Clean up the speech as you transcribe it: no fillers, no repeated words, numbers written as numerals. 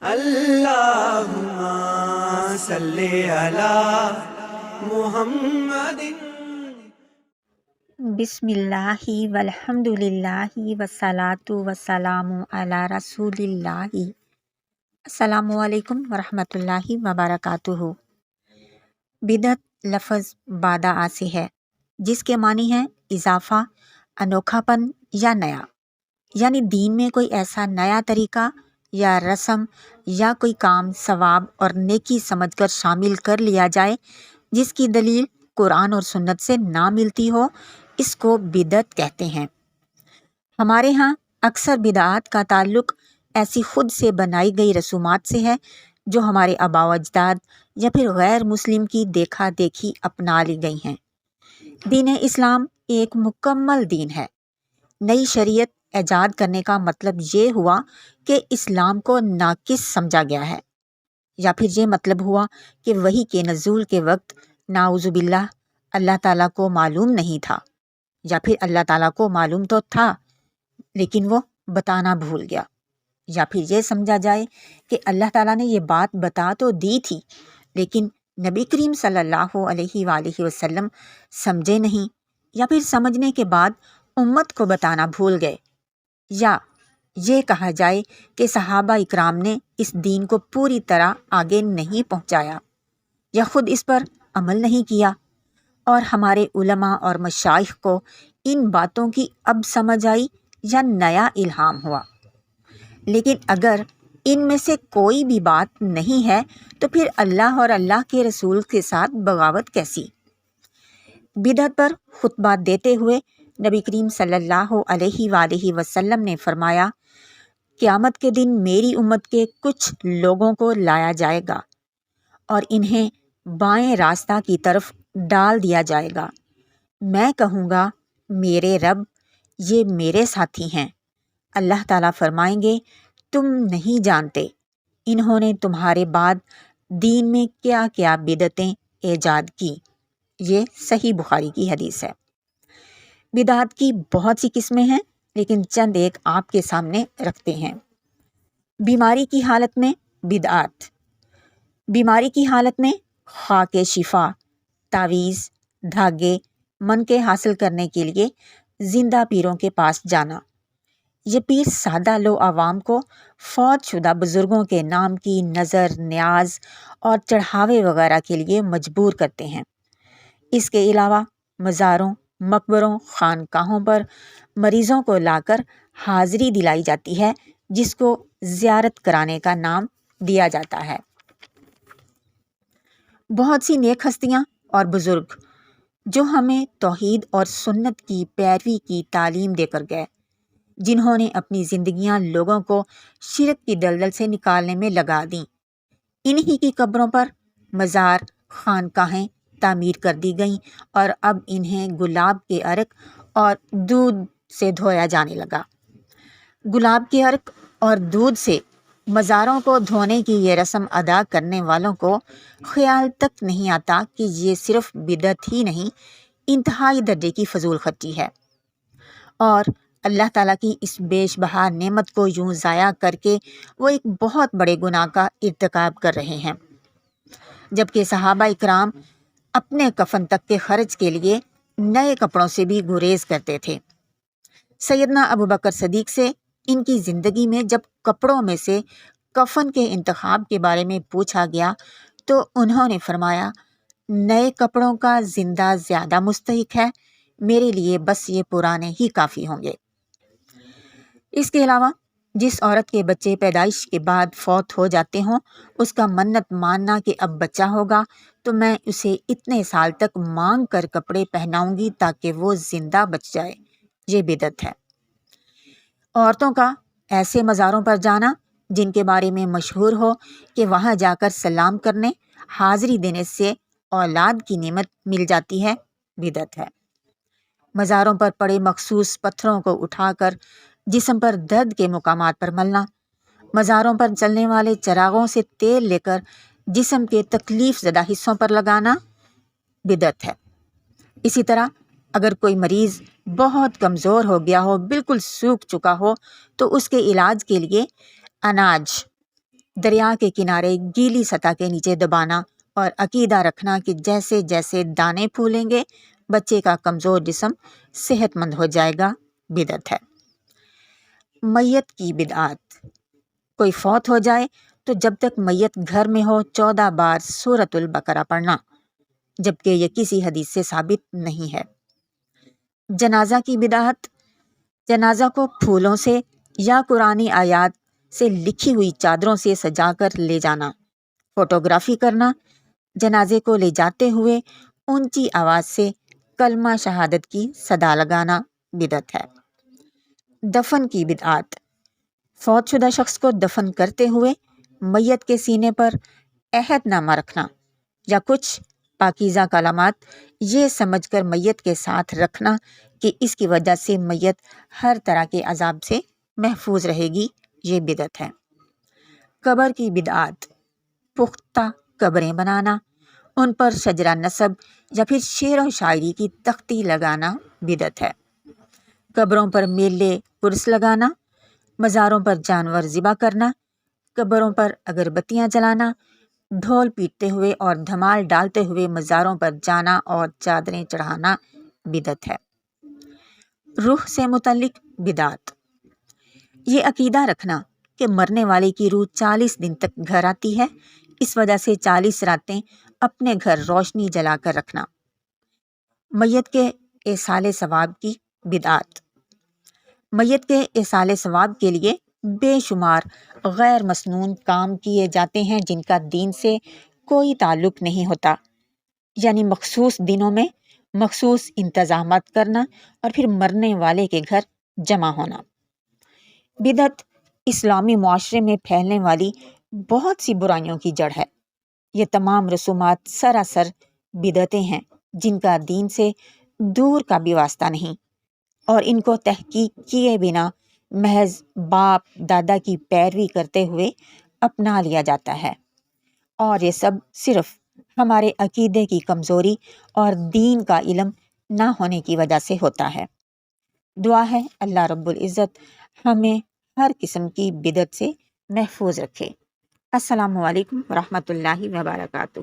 اللہم صلی علی محمد۔ بسم اللہ والحمد للہ والصلاۃ والسلام علی رسول اللہ۔ السلام علیکم ورحمۃ اللہ وبرکاتہ۔ بدعت لفظ بادہ سے ہے، جس کے معنی ہے اضافہ، انوکھا پن یا نیا، یعنی دین میں کوئی ایسا نیا طریقہ یا رسم یا کوئی کام ثواب اور نیکی سمجھ کر شامل کر لیا جائے جس کی دلیل قرآن اور سنت سے نہ ملتی ہو، اس کو بدعت کہتے ہیں۔ ہمارے ہاں اکثر بدعات کا تعلق ایسی خود سے بنائی گئی رسومات سے ہے جو ہمارے آباء و اجداد یا پھر غیر مسلم کی دیکھا دیکھی اپنا لی گئی ہیں۔ دین اسلام ایک مکمل دین ہے۔ نئی شریعت ایجاد کرنے کا مطلب یہ ہوا کہ اسلام کو ناقص سمجھا گیا ہے، یا پھر یہ مطلب ہوا کہ وحی کے نزول کے وقت نعوذ باللہ اللہ تعالیٰ کو معلوم نہیں تھا، یا پھر اللہ تعالیٰ کو معلوم تو تھا لیکن وہ بتانا بھول گیا، یا پھر یہ سمجھا جائے کہ اللہ تعالیٰ نے یہ بات بتا تو دی تھی لیکن نبی کریم صلی اللہ علیہ وآلہ وسلم سمجھے نہیں، یا پھر سمجھنے کے بعد امت کو بتانا بھول گئے، یا یہ کہا جائے کہ صحابہ اکرام نے اس دین کو پوری طرح آگے نہیں پہنچایا یا خود اس پر عمل نہیں کیا، اور ہمارے علماء اور مشائخ کو ان باتوں کی اب سمجھ آئی یا نیا الہام ہوا۔ لیکن اگر ان میں سے کوئی بھی بات نہیں ہے تو پھر اللہ اور اللہ کے رسول کے ساتھ بغاوت کیسی؟ بدعت پر خطبات دیتے ہوئے نبی کریم صلی اللہ علیہ وآلہ وسلم نے فرمایا، قیامت کے دن میری امت کے کچھ لوگوں کو لایا جائے گا اور انہیں بائیں راستہ کی طرف ڈال دیا جائے گا۔ میں کہوں گا میرے رب، یہ میرے ساتھی ہیں۔ اللہ تعالیٰ فرمائیں گے، تم نہیں جانتے انہوں نے تمہارے بعد دین میں کیا کیا بدعتیں ایجاد کی۔ یہ صحیح بخاری کی حدیث ہے۔ بدعات کی بہت سی قسمیں ہیں لیکن چند ایک آپ کے سامنے رکھتے ہیں۔ بیماری کی حالت میں بدعات۔ بیماری کی حالت میں خاک شفا، تعویذ، دھاگے، منکے حاصل کرنے کے لیے زندہ پیروں کے پاس جانا۔ یہ پیر سادہ لو عوام کو فوت شدہ بزرگوں کے نام کی نظر، نیاز اور چڑھاوے وغیرہ کے لیے مجبور کرتے ہیں۔ اس کے علاوہ مزاروں، مقبروں، خانقاہوں پر مریضوں کو لا کر حاضری دلائی جاتی ہے، جس کو زیارت کرانے کا نام دیا جاتا ہے۔ بہت سی نیک ہستیاں اور بزرگ جو ہمیں توحید اور سنت کی پیروی کی تعلیم دے کر گئے، جنہوں نے اپنی زندگیاں لوگوں کو شرک کی دلدل سے نکالنے میں لگا دیں، انہی کی قبروں پر مزار، خانقاہیں تعمیر کر دی گئیں اور اب انہیں گلاب کے عرق اور دودھ سے دھویا جانے لگا۔ گلاب کے عرق اور دودھ سے مزاروں کو دھونے کی یہ رسم ادا کرنے والوں کو خیال تک نہیں آتا کہ یہ صرف بدعت ہی نہیں، انتہائی درجے کی فضول خرچی ہے، اور اللہ تعالیٰ کی اس بیش بہا نعمت کو یوں ضائع کر کے وہ ایک بہت بڑے گناہ کا ارتکاب کر رہے ہیں۔ جبکہ صحابہ اکرام اپنے کفن تک کے خرچ کے لیے نئے کپڑوں سے بھی گریز کرتے تھے۔ سیدنا ابوبکر صدیق سے ان کی زندگی میں جب کپڑوں میں سے کفن کے انتخاب کے بارے میں پوچھا گیا تو انہوں نے فرمایا، نئے کپڑوں کا زندہ زیادہ مستحق ہے، میرے لیے بس یہ پرانے ہی کافی ہوں گے۔ اس کے علاوہ جس عورت کے بچے پیدائش کے بعد فوت ہو جاتے ہوں، اس کا منت ماننا کہ اب بچہ ہوگا تو میں اسے اتنے سال تک مانگ کر کپڑے پہناؤں گی تاکہ وہ زندہ بچ جائے، یہ بدعت ہے۔ عورتوں کا ایسے مزاروں پر جانا جن کے بارے میں مشہور ہو کہ وہاں جا کر سلام کرنے، حاضری دینے سے اولاد کی نعمت مل جاتی ہے، بدعت ہے۔ مزاروں پر پڑے مخصوص پتھروں کو اٹھا کر جسم پر درد کے مقامات پر ملنا، مزاروں پر چلنے والے چراغوں سے تیل لے کر جسم کے تکلیف زدہ حصوں پر لگانا، بدعت ہے۔ اسی طرح اگر کوئی مریض بہت کمزور ہو گیا ہو، بالکل سوکھ چکا ہو، تو اس کے علاج کے لیے اناج دریا کے کنارے گیلی سطح کے نیچے دبانا اور عقیدہ رکھنا کہ جیسے جیسے دانے پھولیں گے بچے کا کمزور جسم صحت مند ہو جائے گا، بدعت ہے۔ میت کی بدعات، کوئی فوت ہو جائے تو جب تک میت گھر میں ہو 14 بار سورۃ البقرہ پڑھنا، جبکہ یہ کسی حدیث سے ثابت نہیں ہے۔ جنازہ کی بدعت، جنازہ کو پھولوں سے یا قرآنی آیات سے لکھی ہوئی چادروں سے سجا کر لے جانا، فوٹوگرافی کرنا، جنازے کو لے جاتے ہوئے اونچی آواز سے کلمہ شہادت کی صدا لگانا بدعت ہے۔ دفن کی بدعات، فوت شدہ شخص کو دفن کرتے ہوئے میت کے سینے پر عہد نامہ رکھنا یا کچھ پاکیزہ کلمات یہ سمجھ کر میت کے ساتھ رکھنا کہ اس کی وجہ سے میت ہر طرح کے عذاب سے محفوظ رہے گی، یہ بدعت ہے۔ قبر کی بدعات، پختہ قبریں بنانا، ان پر شجرہ نسب یا پھر شعر و شاعری کی تختی لگانا بدعت ہے۔ قبروں پر میلے پرس لگانا، مزاروں پر جانور ذبح کرنا، قبروں پر اگربتیاں جلانا، ڈھول پیٹتے ہوئے اور دھمال ڈالتے ہوئے مزاروں پر جانا اور چادریں چڑھانا بدعت ہے۔ روح سے متعلق بدعات، یہ عقیدہ رکھنا کہ مرنے والے کی روح 40 دن تک گھر آتی ہے، اس وجہ سے 40 راتیں اپنے گھر روشنی جلا کر رکھنا۔ میت کے ایصال ثواب کی بدعات، میت کے ایصال ثواب کے لیے بے شمار غیر مسنون کام کیے جاتے ہیں جن کا دین سے کوئی تعلق نہیں ہوتا، یعنی مخصوص دنوں میں مخصوص انتظامات کرنا اور پھر مرنے والے کے گھر جمع ہونا۔ بدعت اسلامی معاشرے میں پھیلنے والی بہت سی برائیوں کی جڑ ہے۔ یہ تمام رسومات سراسر بدعتیں ہیں جن کا دین سے دور کا بھی واسطہ نہیں، اور ان کو تحقیق کیے بنا محض باپ دادا کی پیروی کرتے ہوئے اپنا لیا جاتا ہے، اور یہ سب صرف ہمارے عقیدے کی کمزوری اور دین کا علم نہ ہونے کی وجہ سے ہوتا ہے۔ دعا ہے اللہ رب العزت ہمیں ہر قسم کی بدعت سے محفوظ رکھے۔ السلام علیکم ورحمۃ اللہ وبرکاتہ۔